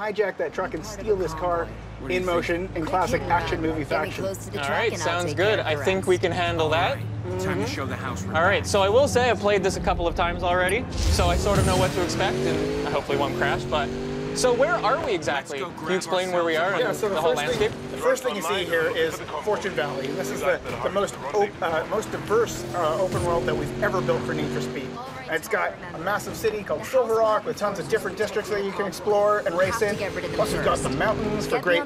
hijack that truck and steal this car in motion in classic action movie fashion. All right, sounds good. I think we can handle that. Time to show the house. All right, so I will say I've played this a couple of times already, so I sort of know what to expect, and I hopefully won't crash, but... So where are we exactly? Can you explain where we are and so the whole landscape? The first thing you see here is Fortune Valley. This is the most diverse open world that we've ever built for Need for Speed. It's got a massive city called Silver Rock with tons of different districts that you can explore and race in. Plus we've got the mountains for great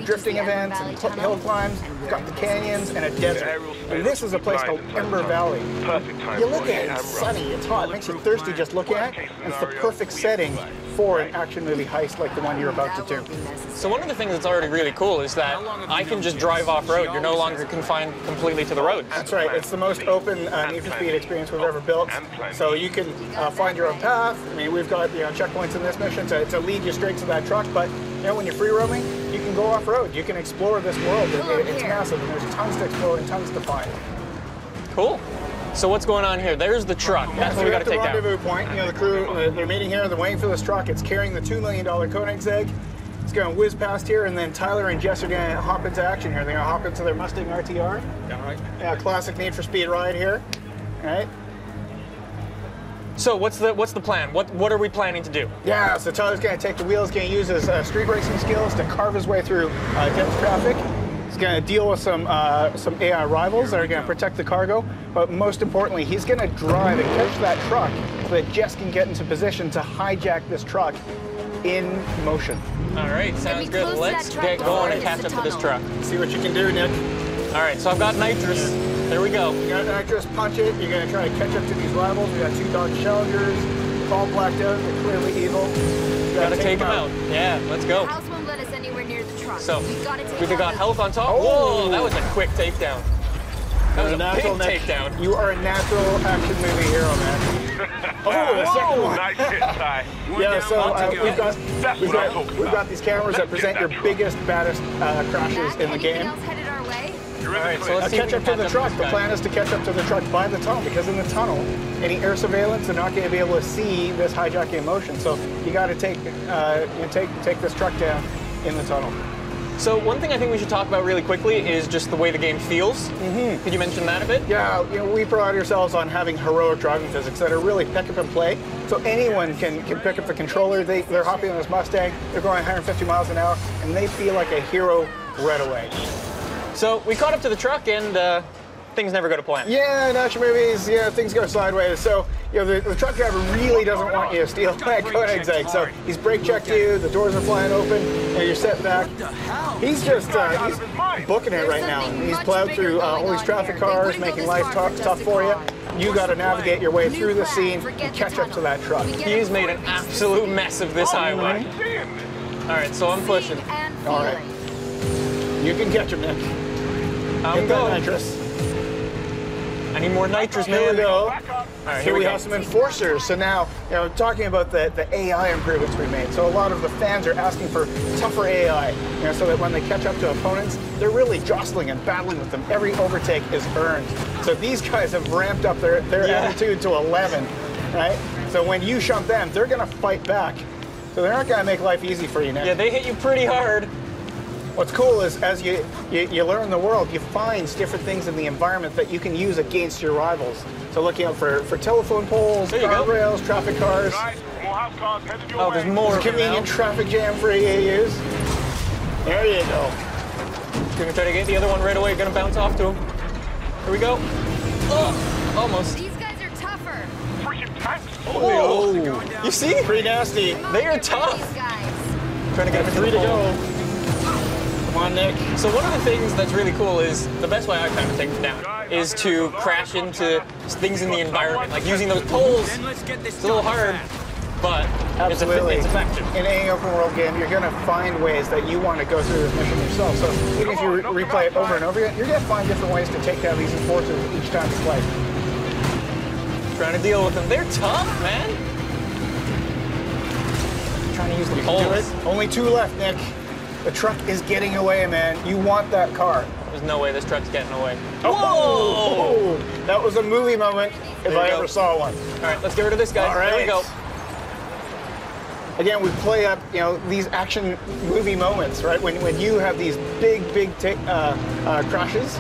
drifting events and hill climbs. We've got the canyons and a desert. And this is a place called Ember Valley. You look at it, it's sunny, it's hot, it makes you thirsty just looking at it. And it's the perfect setting for an action movie heist like the one you're about to do. So one of the things that's already really cool is that I can just drive off-road. You're no longer confined completely to the roads. That's right. It's the most open Need for Speed experience we've ever built. So you can find your own path. I mean, we've got checkpoints in this mission to lead you straight to that truck. But when you're free roaming, you can go off-road. You can explore this world. It's massive, and there's tons to explore and tons to find. Cool. So what's going on here? There's the truck. That's what we got to take down. The rendezvous point. The crew, they're meeting here. They're waiting for this truck. It's carrying the $2 million Koenigsegg. It's going to whiz past here, and then Tyler and Jess are going to hop into action here. They're going to hop into their Mustang RTR. Yeah, right. Yeah, classic Need for Speed ride here. All right. So what's the plan? What are we planning to do? Yeah, so Tyler's going to take the wheels, going to use his street racing skills to carve his way through dense traffic. He's going to deal with some AI rivals that are going to protect the cargo, but most importantly, he's going to drive and catch that truck so that Jess can get into position to hijack this truck in motion. All right, sounds good. Let's get going and catch up to this truck. See what you can do, Nick. All right, so I've got nitrous. There we go. You got nitrous, punch it. You're going to try to catch up to these rivals. We got 2 Dodge Challengers, all blacked out. They're clearly evil. Gotta take them out. Yeah, let's go. The house won't let us anywhere near the truck. So we've got got health on top. Oh. Whoa, that was a quick takedown. That was a big takedown. You are a natural action movie hero, man. Oh, the second one. Nice hit, Ty. Yeah, so we've got these cameras that present your biggest, baddest crashes in the game. Headed our way? All right, so let's catch up to the truck. The plan is to catch up to the truck by the tunnel, because in the tunnel, any air surveillance, they're not going to be able to see this hijacking in motion. So you got to take this truck down in the tunnel. So one thing I think we should talk about really quickly is just the way the game feels. Could you mention that a bit? Yeah, we pride ourselves on having heroic driving physics that are really pick up and play. So anyone can pick up the controller. They're hopping on this Mustang. They're going 150 miles an hour, and they feel like a hero right away. So we caught up to the truck, and things never go to plan. Yeah, in action movies, things go sideways. So the truck driver really doesn't want you to steal that Koenigsegg. So he's brake checked you, the doors are flying open, and you're set back. He's just he's booking it right now. He's plowed through all these traffic cars, making life tough for you. You got to navigate your way through the scene and catch up to that truck. He's made an absolute mess of this highway. All right, so I'm pushing. All right. You can catch him, Nick. I'm going. Nitrous. I need more nitrous, man. Here we go. All right, here we have some enforcers. So now, talking about the AI improvements we made. So a lot of the fans are asking for tougher AI, so that when they catch up to opponents, they're really jostling and battling with them. Every overtake is earned. So these guys have ramped up their attitude to 11, right? So when you shunt them, they're going to fight back. So they're not going to make life easy for you now. Yeah, they hit you pretty hard. What's cool is as you learn the world, you find different things in the environment that you can use against your rivals. So looking out for telephone poles, guardrails, traffic cars. Oh, there's more. Convenient traffic jam for AAUs. There you go. Gonna try to get the other one right away. Gonna bounce off to him. Here we go. Oh, almost. These guys are tougher. Oh, you see? Pretty nasty. They are tough. Trying to get 3 to go. Come on, Nick. So one of the things that's really cool is, the best way I kind of take them down is to crash into things in the environment, like using those poles. It's a little hard, but it's effective. In any open world game, you're going to find ways that you want to go through this mission yourself. So even if you replay it over and over again, you're going to find different ways to take down these enforcers each time you play. Trying to deal with them. They're tough, man. Trying to use the poles. Only 2 left, Nick. The truck is getting away, man. You want that car. There's no way this truck's getting away. Oh! Whoa! That was a movie moment if I ever saw one. All right, let's get rid of this guy. All right. There we go. again, we play up, you know, these action movie moments, right? When you have these big crashes,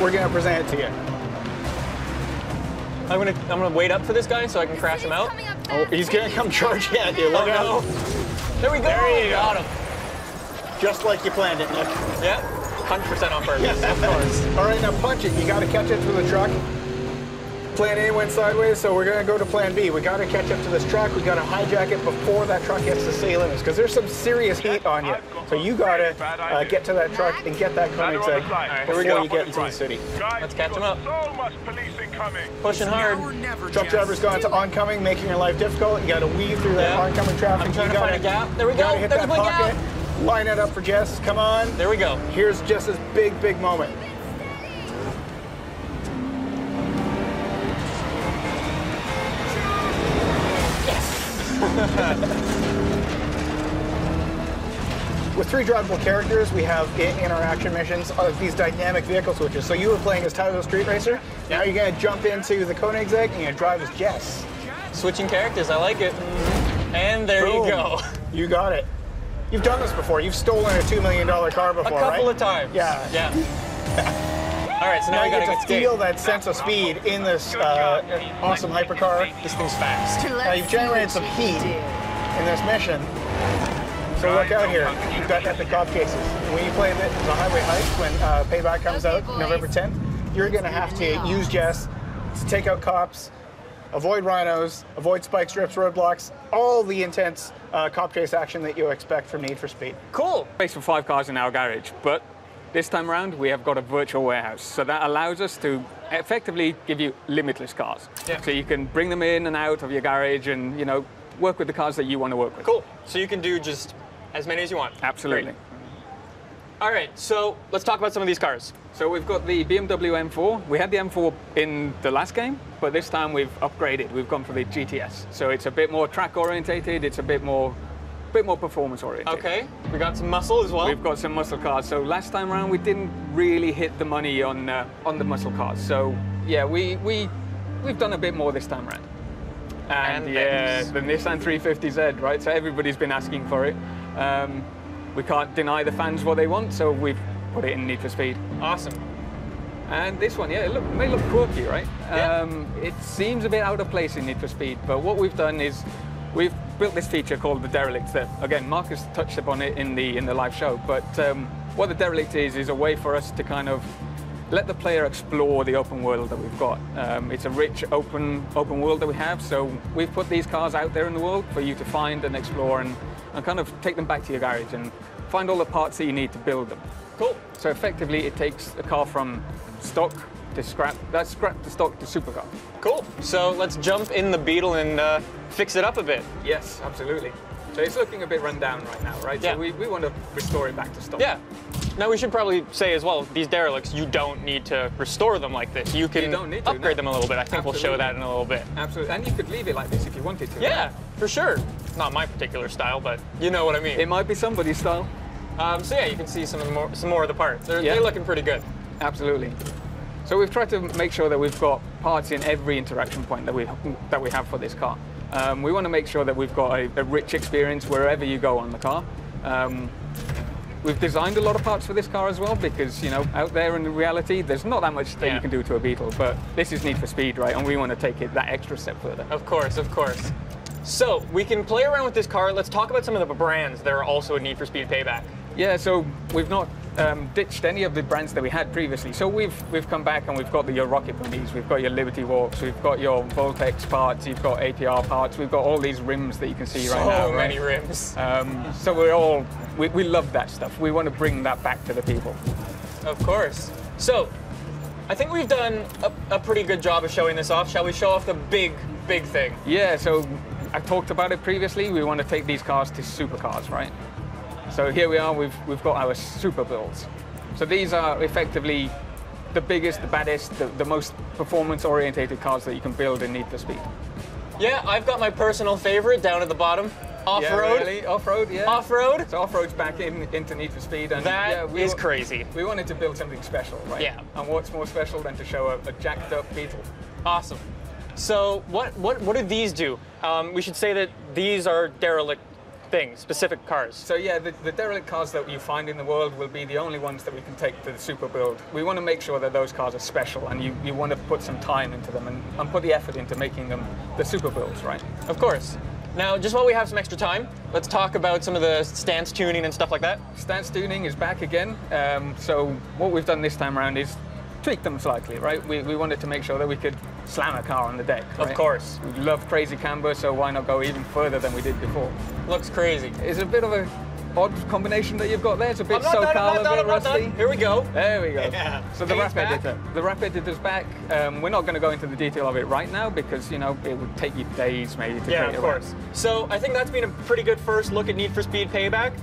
we're gonna present it to you. I'm gonna wait up for this guy so I can crash him out. Oh, he's gonna come charging at you. Look out. There we go. There you got him. Just like you planned it, Nick. Yeah, 100% on purpose. Yes, of course. All right, now punch it. You got to catch up to the truck. Plan A went sideways, so we're going to go to plan B. We got to catch up to this truck. We got to hijack it before that truck gets to city limits, because there's some serious heat on you. So you got to get to that truck and get that Koenigsegg before you get into the city. Let's catch him up. Pushing hard. Truck driver's gone to oncoming, making your life difficult. You got to weave through that oncoming traffic. I'm trying to find a gap. There we go. Hit There's that my pocket. gap. Line it up for Jess. Come on. There we go. Here's Jess's big moment. With 3 drivable characters, we have in our action missions these dynamic vehicle switches. So you were playing as Tyler Street Racer. Now you're going to jump into the Koenigsegg and you're going to drive as Jess. Switching characters, I like it. And there you go. You got it. You've done this before. You've stolen a $2 million car before, right? A couple of times. Yeah. Yeah. All right, so now you we gotta get to feel that sense of speed in this awesome hypercar. This thing's fast. Now you've generated some heat in this mission. So look out here. You've got epic cop cases. When you play the Highway Heist, when Payback comes out November 10th, you're going to have to use Jess to take out cops, avoid rhinos, avoid spike strips, roadblocks, all the intense cop chase action that you expect from Need for Speed. Cool. Space for 5 cars in our garage, but this time around we have got a virtual warehouse. So that allows us to effectively give you limitless cars. Yeah. So you can bring them in and out of your garage and, you know, work with the cars that you want to work with. Cool. So you can do just as many as you want. Absolutely. Great. All right, so let's talk about some of these cars. So we've got the Bmw M4. We had the M4 in the last game, but this time we've upgraded. We've gone for the GTS. So it's a bit more track orientated. It's a bit more performance oriented. Okay, we got some muscle as well. We've got some muscle cars. So last time around we didn't really hit the money on the muscle cars. So yeah, we've done a bit more this time around. And yeah, the Nissan 350Z, right? So everybody's been asking for it. We can't deny the fans what they want, so we've put it in Need for Speed. Awesome. And this one, yeah, it may look quirky, right? Yeah. It seems a bit out of place in Need for Speed, but what we've done is we've built this feature called the Derelict that, again, Marcus touched upon it in the live show, but what the Derelict is a way for us to kind of let the player explore the open world that we've got. It's a rich open world that we have, so we've put these cars out there in the world for you to find and explore and kind of take them back to your garage and find all the parts that you need to build them. Cool. So effectively, it takes a car from stock to scrap, that's scrap to stock to supercar. Cool. So let's jump in the Beetle and fix it up a bit. Yes, absolutely. So it's looking a bit run down right now, right? Yeah. So we want to restore it back to stock. Yeah. Now we should probably say as well, these derelicts, you don't need to restore them like this. You can don't need to, upgrade no. them a little bit. I think Absolutely. we'll show that in a little bit. Absolutely. And you could leave it like this if you wanted to. Yeah, right? for sure. Not my particular style, but you know what I mean. It might be somebody's style. So yeah, you can see some more of the parts. They're looking pretty good. Absolutely. So we've tried to make sure that we've got parts in every interaction point that we have for this car. We want to make sure that we've got a rich experience wherever you go on the car. We've designed a lot of parts for this car as well because, you know, out there in reality, there's not that much that you can do to a Beetle, but this is Need for Speed, right? And we want to take it that extra step further. Of course, of course. So we can play around with this car. Let's talk about some of the brands that are also a Need for Speed Payback. Yeah, so we've not ditched any of the brands that we had previously. So we've come back and we've got your Rocket Bunnies, we've got your Liberty Walks, we've got your Voltex parts, you've got APR parts, we've got all these rims that you can see right now. So many rims. So we love that stuff. We want to bring that back to the people. Of course. So I think we've done a pretty good job of showing this off. Shall we show off the big thing? Yeah, so I talked about it previously. We want to take these cars to supercars, right? So here we are, we've got our super builds. So these are effectively the biggest, the baddest, the most performance-orientated cars that you can build in Need for Speed. Yeah, I've got my personal favorite down at the bottom. Off-road. Yeah, really? Off-road, yeah. Off-road. So off-road's back into Need for Speed. And That is crazy. We wanted to build something special, right? Yeah. And what's more special than to show a jacked up Beetle? Awesome. So what do these do? We should say that these are derelict things, specific cars. So yeah, the derelict cars that you find in the world will be the only ones that we can take to the super build. We want to make sure that those cars are special, and you want to put some time into them and put the effort into making them the super builds, right? Of course. Now, just while we have some extra time, let's talk about some of the stance tuning and stuff like that. Stance tuning is back again. So what we've done this time around is tweak them slightly, right? We wanted to make sure that we could slam a car on the deck, right? Of course. We love crazy camber, so why not go even further than we did before? Looks crazy. It's a bit of a odd combination that you've got there. It's a bit SoCal, a bit rusty. Here we go. There we go. Yeah. So the wrap editor. The wrap editor's back. We're not going to go into the detail of it right now because, you know, it would take you days maybe to create of course. So I think that's been a pretty good first look at Need for Speed Payback.